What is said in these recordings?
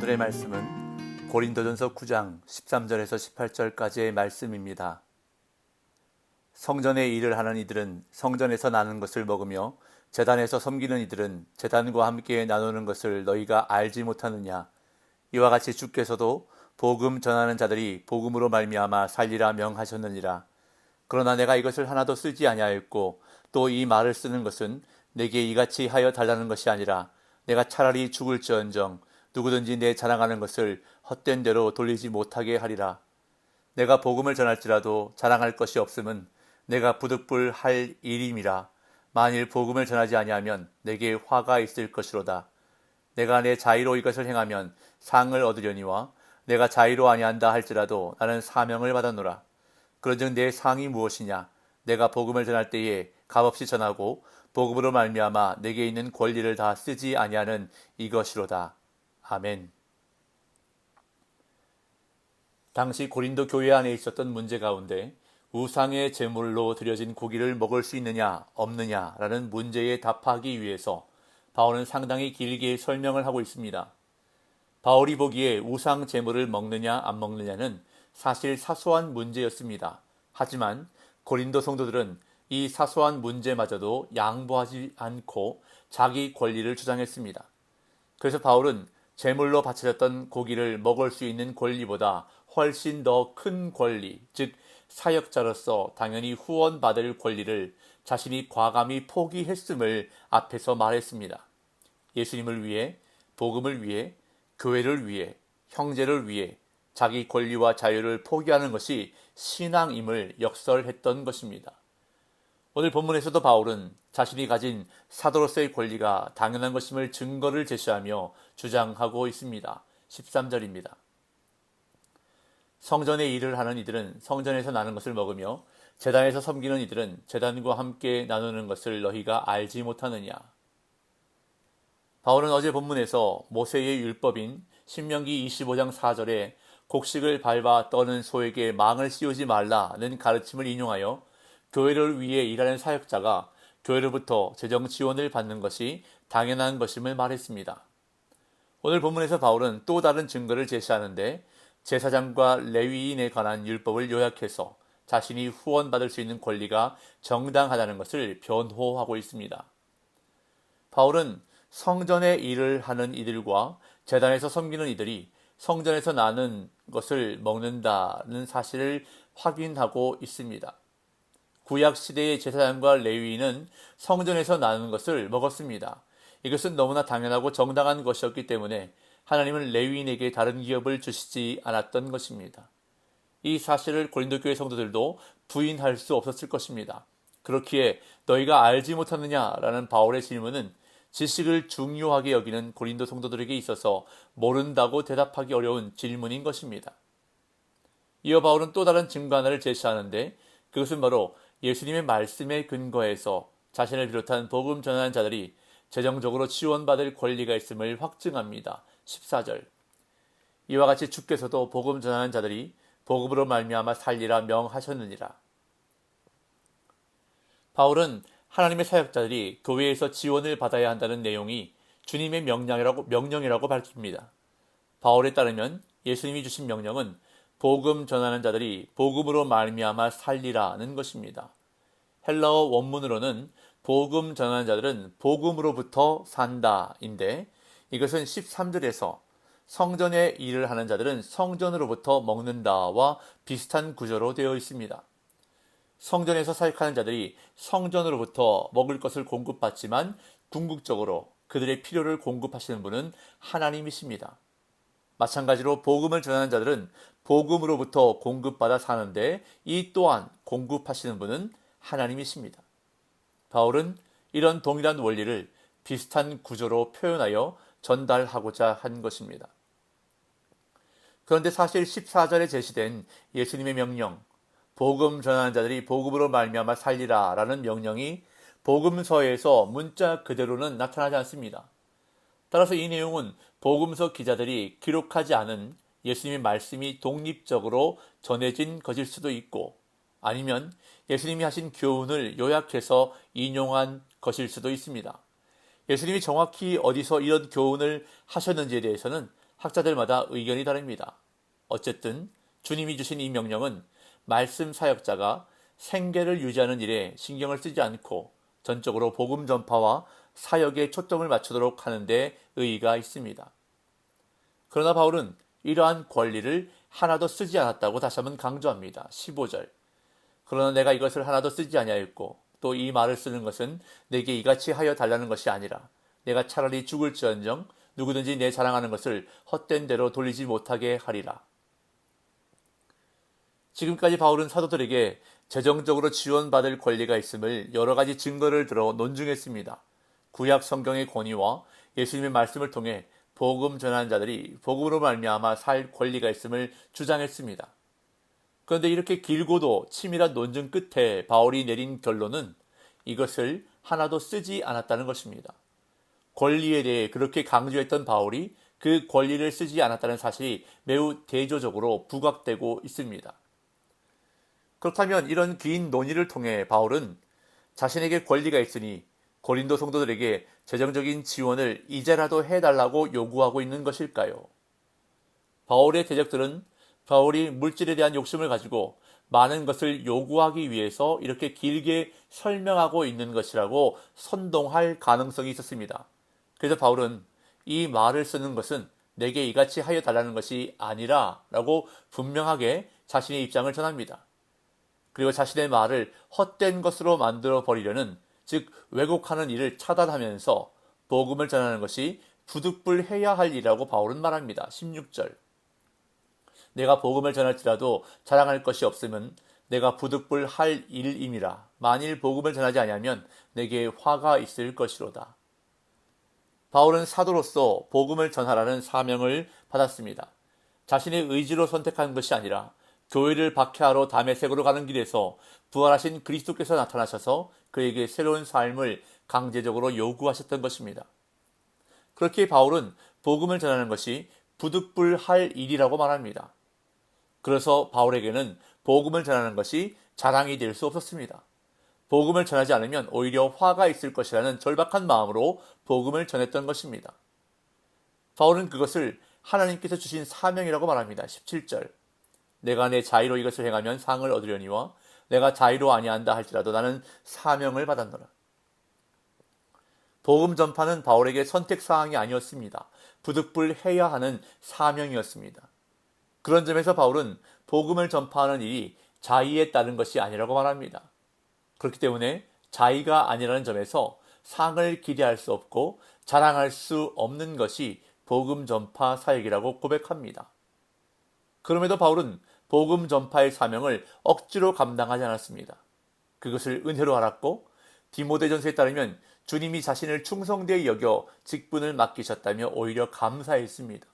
오늘의 말씀은 고린도전서 9장 13절에서 18절까지의 말씀입니다. 성전의 일을 하는 이들은 성전에서 나는 것을 먹으며 제단에서 섬기는 이들은 제단과 함께 나누는 것을 너희가 알지 못하느냐. 이와 같이 주께서도 복음 전하는 자들이 복음으로 말미암아 살리라 명하셨느니라. 그러나 내가 이것을 하나도 쓰지 아니하였고 또 이 말을 쓰는 것은 내게 이같이 하여 달라는 것이 아니라 내가 차라리 죽을지언정 누구든지 내 자랑하는 것을 헛된 대로 돌리지 못하게 하리라. 내가 복음을 전할지라도 자랑할 것이 없음은 내가 부득불할 일임이라. 만일 복음을 전하지 아니하면 내게 화가 있을 것이로다. 내가 내 자의로 이것을 행하면 상을 얻으려니와 내가 자의로 아니한다 할지라도 나는 사명을 받았노라. 그런즉 내 상이 무엇이냐? 내가 복음을 전할 때에 값없이 전하고 복음으로 말미암아 내게 있는 권리를 다 쓰지 아니하는 이것이로다. 아멘. 당시 고린도 교회 안에 있었던 문제 가운데 우상의 제물로 드려진 고기를 먹을 수 있느냐 없느냐라는 문제에 답하기 위해서 바울은 상당히 길게 설명을 하고 있습니다. 바울이 보기에 우상 제물을 먹느냐 안 먹느냐는 사실 사소한 문제였습니다. 하지만 고린도 성도들은 이 사소한 문제마저도 양보하지 않고 자기 권리를 주장했습니다. 그래서 바울은 제물로 바쳐졌던 고기를 먹을 수 있는 권리보다 훨씬 더 큰 권리, 즉 사역자로서 당연히 후원받을 권리를 자신이 과감히 포기했음을 앞에서 말했습니다. 예수님을 위해, 복음을 위해, 교회를 위해, 형제를 위해 자기 권리와 자유를 포기하는 것이 신앙임을 역설했던 것입니다. 오늘 본문에서도 바울은 자신이 가진 사도로서의 권리가 당연한 것임을 증거를 제시하며 주장하고 있습니다. 13절입니다. 성전의 일을 하는 이들은 성전에서 나는 것을 먹으며 제단에서 섬기는 이들은 제단과 함께 나누는 것을 너희가 알지 못하느냐. 바울은 어제 본문에서 모세의 율법인 신명기 25장 4절에 곡식을 밟아 떠는 소에게 망을 씌우지 말라는 가르침을 인용하여 교회를 위해 일하는 사역자가 교회로부터 재정 지원을 받는 것이 당연한 것임을 말했습니다. 오늘 본문에서 바울은 또 다른 증거를 제시하는데 제사장과 레위인에 관한 율법을 요약해서 자신이 후원받을 수 있는 권리가 정당하다는 것을 변호하고 있습니다. 바울은 성전의 일을 하는 이들과 제단에서 섬기는 이들이 성전에서 나는 것을 먹는다는 사실을 확인하고 있습니다. 구약 시대의 제사장과 레위인은 성전에서 나는 것을 먹었습니다. 이것은 너무나 당연하고 정당한 것이었기 때문에 하나님은 레위인에게 다른 기업을 주시지 않았던 것입니다. 이 사실을 고린도 교회 성도들도 부인할 수 없었을 것입니다. 그렇기에 너희가 알지 못하느냐라는 바울의 질문은 지식을 중요하게 여기는 고린도 성도들에게 있어서 모른다고 대답하기 어려운 질문인 것입니다. 이어 바울은 또 다른 증거 하나를 제시하는데 그것은 바로 예수님의 말씀에 근거해서 자신을 비롯한 복음 전하는 자들이 재정적으로 지원받을 권리가 있음을 확증합니다. 14절. 이와 같이 주께서도 복음 전하는 자들이 복음으로 말미암아 살리라 명하셨느니라. 바울은 하나님의 사역자들이 교회에서 지원을 받아야 한다는 내용이 주님의 명령이라고 밝힙니다. 바울에 따르면 예수님이 주신 명령은 복음 전하는 자들이 복음으로 말미암아 살리라는 것입니다. 헬라어 원문으로는 복음 전하는 자들은 복음으로부터 산다인데 이것은 13절에서 성전의 일을 하는 자들은 성전으로부터 먹는다와 비슷한 구조로 되어 있습니다. 성전에서 사역하는 자들이 성전으로부터 먹을 것을 공급받지만 궁극적으로 그들의 필요를 공급하시는 분은 하나님이십니다. 마찬가지로 복음을 전하는 자들은 복음으로부터 공급받아 사는데 이 또한 공급하시는 분은 하나님이십니다. 바울은 이런 동일한 원리를 비슷한 구조로 표현하여 전달하고자 한 것입니다. 그런데 사실 14절에 제시된 예수님의 명령, 복음 전하는 자들이 복음으로 말미암아 살리라 라는 명령이 복음서에서 문자 그대로는 나타나지 않습니다. 따라서 이 내용은 복음서 기자들이 기록하지 않은 예수님의 말씀이 독립적으로 전해진 것일 수도 있고 아니면 예수님이 하신 교훈을 요약해서 인용한 것일 수도 있습니다. 예수님이 정확히 어디서 이런 교훈을 하셨는지에 대해서는 학자들마다 의견이 다릅니다. 어쨌든 주님이 주신 이 명령은 말씀 사역자가 생계를 유지하는 일에 신경을 쓰지 않고 전적으로 복음 전파와 사역에 초점을 맞추도록 하는 데 의의가 있습니다. 그러나 바울은 이러한 권리를 하나도 쓰지 않았다고 다시 한번 강조합니다. 15절. 그러나 내가 이것을 하나도 쓰지 아니하였고 또 이 말을 쓰는 것은 내게 이같이 하여 달라는 것이 아니라 내가 차라리 죽을지언정 누구든지 내 자랑하는 것을 헛된 대로 돌리지 못하게 하리라. 지금까지 바울은 사도들에게 재정적으로 지원받을 권리가 있음을 여러 가지 증거를 들어 논증했습니다. 구약 성경의 권위와 예수님의 말씀을 통해 복음 전하는 자들이 복음으로 말미암아 살 권리가 있음을 주장했습니다. 그런데 이렇게 길고도 치밀한 논증 끝에 바울이 내린 결론은 이것을 하나도 쓰지 않았다는 것입니다. 권리에 대해 그렇게 강조했던 바울이 그 권리를 쓰지 않았다는 사실이 매우 대조적으로 부각되고 있습니다. 그렇다면 이런 긴 논의를 통해 바울은 자신에게 권리가 있으니 고린도 성도들에게 재정적인 지원을 이제라도 해달라고 요구하고 있는 것일까요? 바울의 대적들은 바울이 물질에 대한 욕심을 가지고 많은 것을 요구하기 위해서 이렇게 길게 설명하고 있는 것이라고 선동할 가능성이 있었습니다. 그래서 바울은 이 말을 쓰는 것은 내게 이같이 하여 달라는 것이 아니라 라고 분명하게 자신의 입장을 전합니다. 그리고 자신의 말을 헛된 것으로 만들어 버리려는, 즉 왜곡하는 일을 차단하면서 복음을 전하는 것이 부득불해야 할 일이라고 바울은 말합니다. 16절. 내가 복음을 전할지라도 자랑할 것이 없으면 내가 부득불할 일임이라. 만일 복음을 전하지 아니하면 내게 화가 있을 것이로다. 바울은 사도로서 복음을 전하라는 사명을 받았습니다. 자신의 의지로 선택한 것이 아니라 교회를 박해하러 다메섹으로 가는 길에서 부활하신 그리스도께서 나타나셔서 그에게 새로운 삶을 강제적으로 요구하셨던 것입니다. 그렇게 바울은 복음을 전하는 것이 부득불할 일이라고 말합니다. 그래서 바울에게는 복음을 전하는 것이 자랑이 될 수 없었습니다. 복음을 전하지 않으면 오히려 화가 있을 것이라는 절박한 마음으로 복음을 전했던 것입니다. 바울은 그것을 하나님께서 주신 사명이라고 말합니다. 17절. 내가 내 자의로 이것을 행하면 상을 얻으려니와 내가 자의로 아니한다 할지라도 나는 사명을 받았노라. 복음 전파는 바울에게 선택사항이 아니었습니다. 부득불해야 하는 사명이었습니다. 그런 점에서 바울은 복음을 전파하는 일이 자의에 따른 것이 아니라고 말합니다. 그렇기 때문에 자의가 아니라는 점에서 상을 기대할 수 없고 자랑할 수 없는 것이 복음 전파 사역이라고 고백합니다. 그럼에도 바울은 복음 전파의 사명을 억지로 감당하지 않았습니다. 그것을 은혜로 알았고 디모데전서에 따르면 주님이 자신을 충성되이 여겨 직분을 맡기셨다며 오히려 감사했습니다.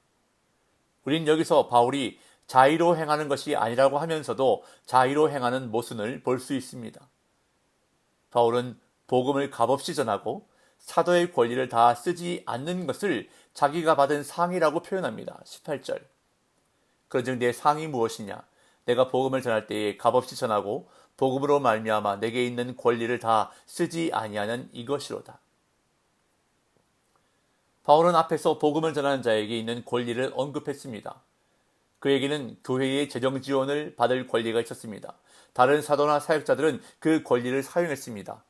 우린 여기서 바울이 자의로 행하는 것이 아니라고 하면서도 자의로 행하는 모순을 볼 수 있습니다. 바울은 복음을 값없이 전하고 사도의 권리를 다 쓰지 않는 것을 자기가 받은 상이라고 표현합니다. 18절. 그런즉 내 상이 무엇이냐? 내가 복음을 전할 때에 값없이 전하고 복음으로 말미암아 내게 있는 권리를 다 쓰지 아니하는 이것이로다. 바울은 앞에서 복음을 전하는 자에게 있는 권리를 언급했습니다. 그에게는 교회의 재정 지원을 받을 권리가 있었습니다. 다른 사도나 사역자들은 그 권리를 사용했습니다.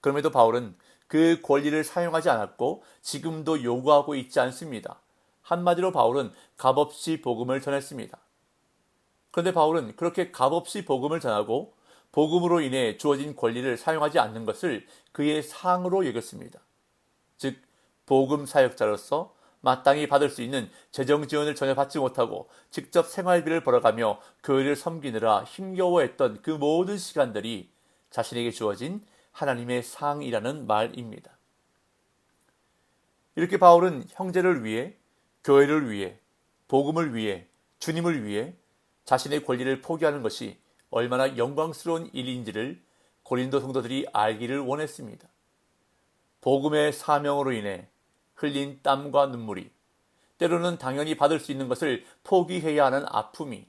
그럼에도 바울은 그 권리를 사용하지 않았고 지금도 요구하고 있지 않습니다. 한마디로 바울은 값없이 복음을 전했습니다. 그런데 바울은 그렇게 값없이 복음을 전하고 복음으로 인해 주어진 권리를 사용하지 않는 것을 그의 상으로 여겼습니다. 즉 복음 사역자로서 마땅히 받을 수 있는 재정 지원을 전혀 받지 못하고 직접 생활비를 벌어가며 교회를 섬기느라 힘겨워했던 그 모든 시간들이 자신에게 주어진 하나님의 상이라는 말입니다. 이렇게 바울은 형제를 위해, 교회를 위해, 복음을 위해, 주님을 위해 자신의 권리를 포기하는 것이 얼마나 영광스러운 일인지를 고린도 성도들이 알기를 원했습니다. 복음의 사명으로 인해 흘린 땀과 눈물이, 때로는 당연히 받을 수 있는 것을 포기해야 하는 아픔이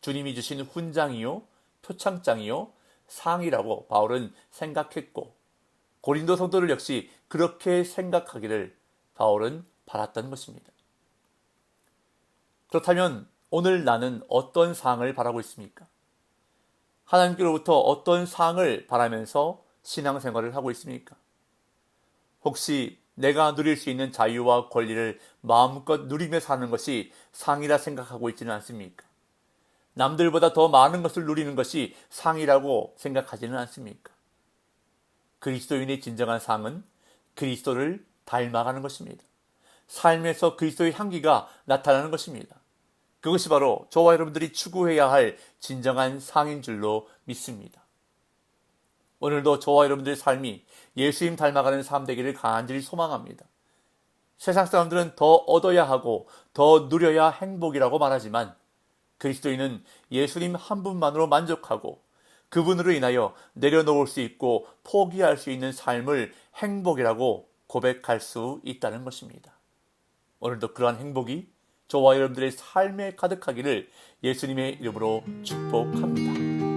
주님이 주신 훈장이요, 표창장이요, 상이라고 바울은 생각했고 고린도 성도들 역시 그렇게 생각하기를 바울은 바랐던 것입니다. 그렇다면 오늘 나는 어떤 상을 바라고 있습니까? 하나님께로부터 어떤 상을 바라면서 신앙생활을 하고 있습니까? 혹시 내가 누릴 수 있는 자유와 권리를 마음껏 누리며 사는 것이 상이라 생각하고 있지는 않습니까? 남들보다 더 많은 것을 누리는 것이 상이라고 생각하지는 않습니까? 그리스도인의 진정한 상은 그리스도를 닮아가는 것입니다. 삶에서 그리스도의 향기가 나타나는 것입니다. 그것이 바로 저와 여러분들이 추구해야 할 진정한 상인 줄로 믿습니다. 오늘도 저와 여러분들의 삶이 예수님 닮아가는 삶 되기를 간절히 소망합니다. 세상 사람들은 더 얻어야 하고 더 누려야 행복이라고 말하지만 그리스도인은 예수님 한 분만으로 만족하고 그분으로 인하여 내려놓을 수 있고 포기할 수 있는 삶을 행복이라고 고백할 수 있다는 것입니다. 오늘도 그러한 행복이 저와 여러분들의 삶에 가득하기를 예수님의 이름으로 축복합니다.